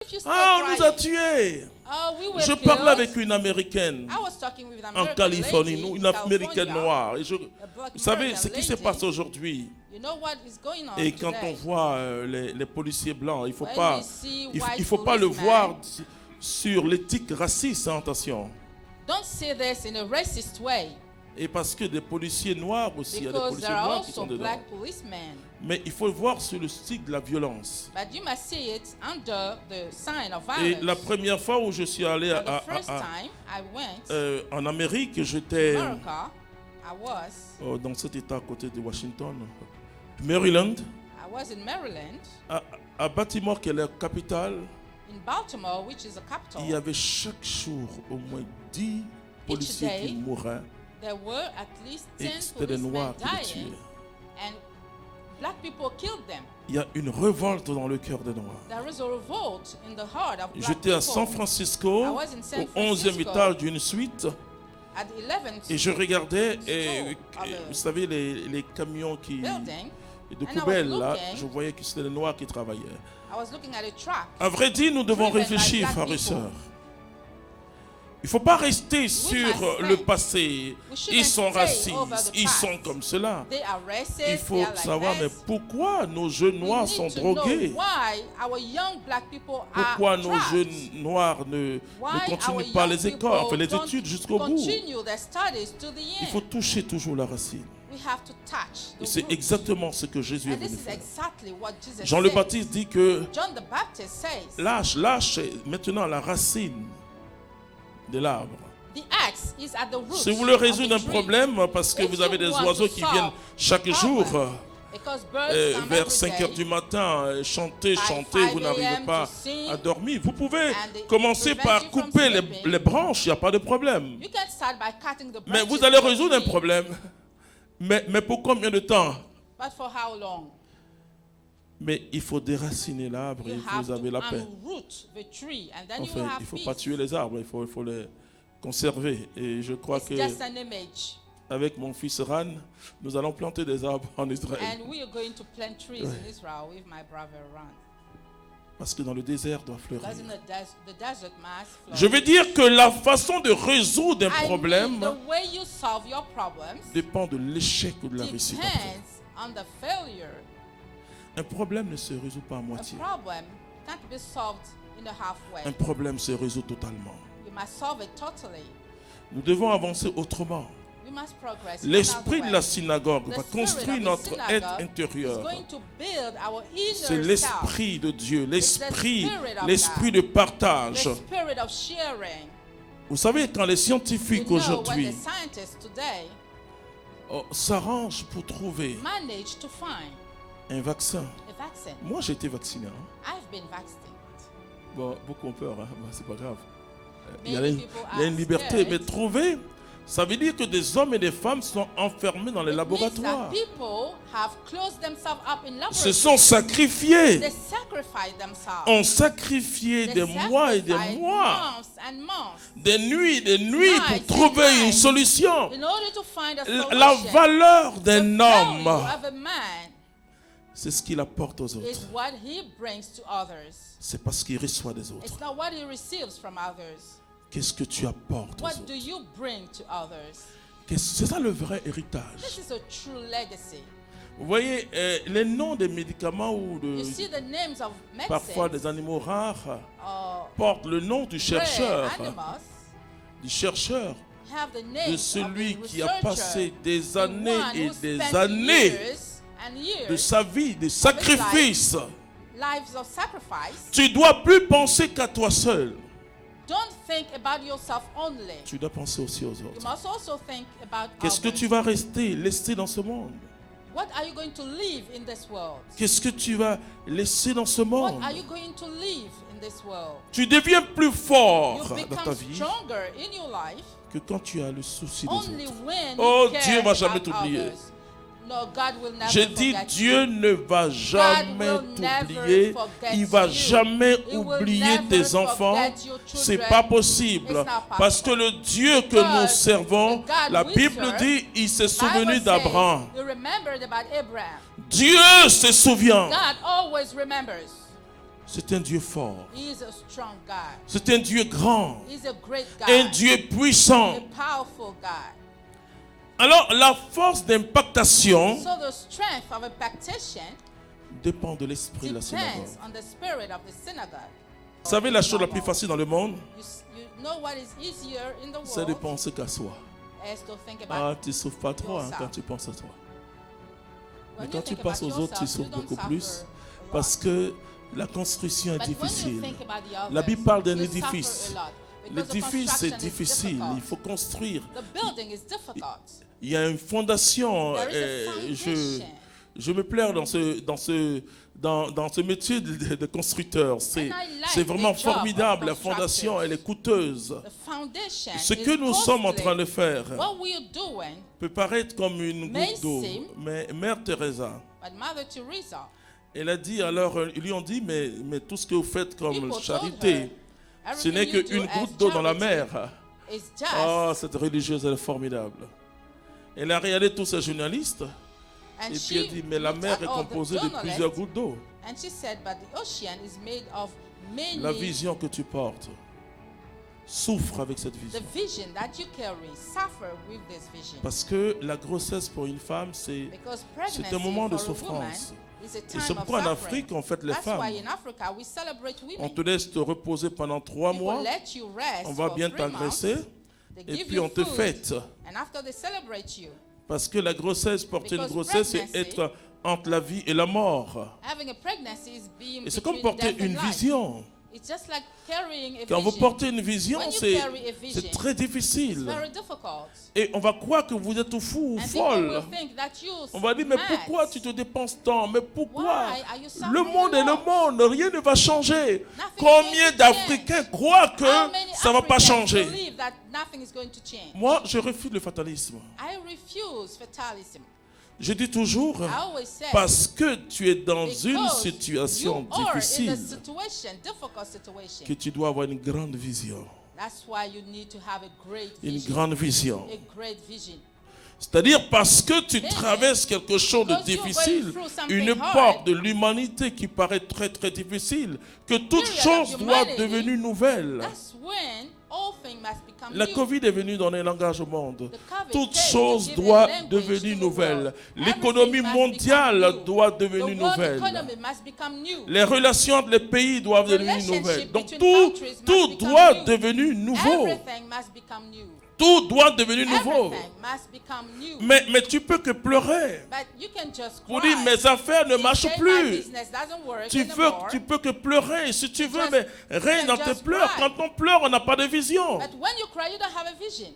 If you Ah, start on nous a crying, tués. oh, we were Je killed. parlais avec une Américaine I was talking with an en American Californie, lady une in Américaine California, noire. Et a black vous savez American ce qui se lady. passe aujourd'hui. You know what is going on Et quand today? on voit les policiers blancs, il faut When pas, we see il white faut pas le policemen, voir sur l'éthique raciste, hein, attention. Don't say this in a racist way, Et parce que des policiers noirs aussi, il y a des because policiers there are noirs qui sont also dedans. black policemen. Mais il faut le voir sur le style de la violence. But you must see it under the sign of Et violence. la première fois où je suis allé And the first time I went en Amérique, to j'étais America, I was dans cet état à côté de Washington, Maryland, in Maryland, à Baltimore, qui est la capitale. in Baltimore, which is the capital. Il y avait chaque jour au moins 10 policiers day, qui mouraient. There were at least 10 Et c'était les policemen Noirs qui les dying, tuaient. and black people killed them. Il y a une révolte dans le cœur des Noirs. There is a revolt in the heart of black J'étais à people. San Francisco, I was in San au 11e Francisco. étage d'une suite, At the 11th et je regardais, et floor of vous the savez, les camions building, de and I was poubelles, là, looking. je voyais que c'était les Noirs qui travaillaient. I was looking at a truck. À vrai dire, nous devons Driven by réfléchir, black frères et people. sœurs. Il ne faut pas rester sur must le think. passé. We shouldn't Ils sont stay over racistes, the ils past. sont comme cela. They are racist. Il faut they are like savoir, mais this. pourquoi nos jeunes We noirs need sont to drogués? know why our young black people Pourquoi are nos trapped. jeunes noirs ne Why continuent our pas young les écoles, people les don't études jusqu'au bout? continue their studies to the Il end. faut toucher toujours la racine. We have to touch Et the c'est root. exactement ce que Jésus est And this venu is faire. exactly what Jesus Jean le said. Baptiste dit que John the Baptist says, lâche maintenant la racine de l'arbre. the axe is at the root Si vous voulez of résoudre the un tree. problème, parce que If vous avez you des want oiseaux to qui solve viennent chaque problem, jour because birds come vers every 5 heures day, du matin, chanter, by chanter, 5 vous n'arrivez a.m. pas to sing, à dormir. Vous pouvez and it commencer prevents par you from couper sleeping. les branches, il n'y a pas de problème. You can start by cutting the Mais branches vous allez of the résoudre un tree. problème. Mais pour combien de temps? But for how long? Mais il faut déraciner l'arbre et You vous have avez to la paix. unroot the tree, and then you Enfin, will il have ne faut peace. pas tuer les arbres, il faut les conserver. Et je crois It's que just an image. avec mon fils Ran, nous allons planter des arbres en Israël. And we are going to plant trees in Israel with my brother Ron. Parce que dans le désert doit fleurir. Because in the desert must flourish. Je veux dire que la façon de résoudre un I mean, problème the way you solve your problems dépend de l'échec ou de la réussite. après. depends on the failure. Un problème ne se résout pas à A moitié. problem can't be solved in a halfway. Un problème se résout totalement. You must solve it totally. Nous devons avancer autrement. We must progress. in L'esprit another de la way. synagogue The va spirit construire of the notre synagogue être is intérieur. going to build our inner C'est self. l'esprit de Dieu, l'esprit spirit of de God. partage. The spirit of sharing. Vous savez, quand les You scientifiques know, when aujourd'hui the scientists today s'arrangent pour trouver manage to find un vaccin. a vaccine. Moi, j'ai été vacciné. Hein. I've been vaccinated. Bon, beaucoup ont peur, hein. Bon, c'est pas grave. Il Many y a people il y a are une liberté, scared. mais trouver, ça veut dire que des hommes et des femmes sont enfermés dans les It means laboratoires. that people have closed themselves up in Se laboratories. sont sacrifiés. They sacrifice themselves. Ont sacrifié They des mois et des sacrifice mois, months and months des nuits Nights pour and trouver une nights. solution. in order to find a La solution. valeur The d'un value homme, of a man c'est ce qu'il apporte aux is autres. what he brings to others. C'est parce qu'il reçoit des autres. It's not what he receives from others. Qu'est-ce que tu apportes aux What do autres? you bring to others? C'est ça le vrai héritage. This is a true legacy. Vous voyez, les noms des médicaments ou You see the names of parfois medicines, des animaux rares uh, portent le nom du chercheur, rare animals, have the name de celui of the qui a researcher, passé des the années one et who des spent années years and years, de sa vie, des sacrifices. lives of sacrifice. Tu dois plus penser qu'à toi seul. Don't think about yourself only. Tu dois penser aussi aux You autres. must also think about Qu'est-ce que others. tu vas laisser dans ce monde? What are you going to leave in this world? Qu'est-ce que tu vas laisser dans ce What monde? are you going to leave in this world? Tu deviens plus fort You dans ta become vie stronger in your life que quand tu as le souci des only autres. when Oh, you care Dieu va jamais about t'oublier. others. No, God will never J'ai dit, forget Dieu you. ne va jamais will never t'oublier. forget Il va you. jamais He will oublier never tes enfants. forget your C'est children. pas possible. It's not possible. Parce que le Dieu que nous Because servons, the God la we Bible serve, dit, il s'est Bible souvenu says, d'Abraham. You remembered about Abraham. Dieu se souvient. God always remembers. C'est un Dieu fort. He is a strong God. C'est un Dieu grand. He's a great Un God. Dieu puissant. A powerful God. Alors, la force d'impactation So the strength of impactation dépend de l'esprit de la synagogue. depends on the spirit of the synagogue. Vous savez, la chose la plus facile dans le monde, You know what is easier in the c'est de world penser qu'à soi. is to think Ah, about tu souffres pas trop hein, yourself. quand tu penses à toi. Mais when quand you tu think passes about aux autres, tu yourself, you souffres don't beaucoup suffer plus. a lot. Parce que la construction est But when you difficile. think about the others, La Bible parle d'un you édifice. suffer a lot. Because the L'édifice c'est construction is difficile. difficult. Il faut construire. The building is difficult. Il y a une fondation. There is a foundation. Je me plais dans ce métier de constructeur. C'est And I like c'est vraiment the job formidable. of La fondation, constructors. elle est coûteuse. The foundation Ce is que nous sommes en costly. train de faire What we are doing, peut paraître comme une May goutte d'eau. seem- Mais Mère Teresa, but Mother Teresa, elle a dit alors, ils lui ont dit, mais tout ce que vous faites comme people told charité, her, ce n'est everything you do qu'une as goutte d'eau dans la charity mer. is just. Oh, cette religieuse, elle est formidable. Elle a regardé tous ces journalistes And et puis she elle dit, mais la looked mer at est all the composée de journalists, plusieurs gouttes d'eau. and she said, but the ocean is made of many. La vision que tu portes souffre avec cette The vision. vision that you carry suffer with this vision. Parce que la grossesse pour une femme, c'est Because pregnancy un moment de for a woman souffrance. is a Et time c'est of pourquoi en suffering. Afrique, on fête les That's femmes. why in Africa we celebrate On women. te laisse te reposer pendant 3 People mois, let you rest on va for bien 3 months. t'agresser They et give puis you on te food, fête. and after they celebrate you. Parce que la grossesse, porter une Because grossesse, c'est pregnancy- être entre la vie et la mort. Having a pregnancy is being Et c'est comme between porter death and une life. vision. It's just like carrying a Quand vous vision. portez une vision, When you c'est carry a vision, très It's difficile. very difficult. Et on va croire que vous êtes fou ou And people folle. will think that you On va dire, mais mad. pourquoi tu te dépenses tant? Mais pourquoi? Why are you suffering Le monde est le alone? monde, rien ne va changer. Nothing Combien is going to d'Africains croient How que many ça ne va pas Africans changer? believe that nothing is going to change? Moi, je refuse le fatalisme. I refuse fatalism. Je dis toujours, I always say, parce que tu es dans une because situation you are in a difficile, difficult situation. que tu dois avoir une grande vision. That's why you need to have a great Une vision. grande vision. A great vision. C'est-à-dire parce que tu Meaning, traverses quelque chose de because you're difficile, going through something une hard, époque de l'humanité qui paraît très très difficile, que toute period of chose doit humanity, devenir nouvelle. That's when all things must become La new. Covid est venue donner un langage au monde. The COVID Toute came to chose give a doit language devenir to the nouvelle. world. L'économie Everything must mondiale become new. doit The devenir world nouvelle. economy must become new. Les relations entre les pays doivent devenir Relationship nouvelles. Donc between tout, countries must tout become doit new. devenir nouveau. Everything must become new. Tout doit devenir nouveau. Everything must become new. Mais tu peux que pleurer. But you can just Pour cry. dire mes affaires ne marchent Say, my plus. business doesn't work Tu anymore. peux que pleurer. Si tu veux, just- mais rien you dans can tes just pleurs. cry. Quand on pleure, on n'a pas de vision. But when you cry, you don't have a vision.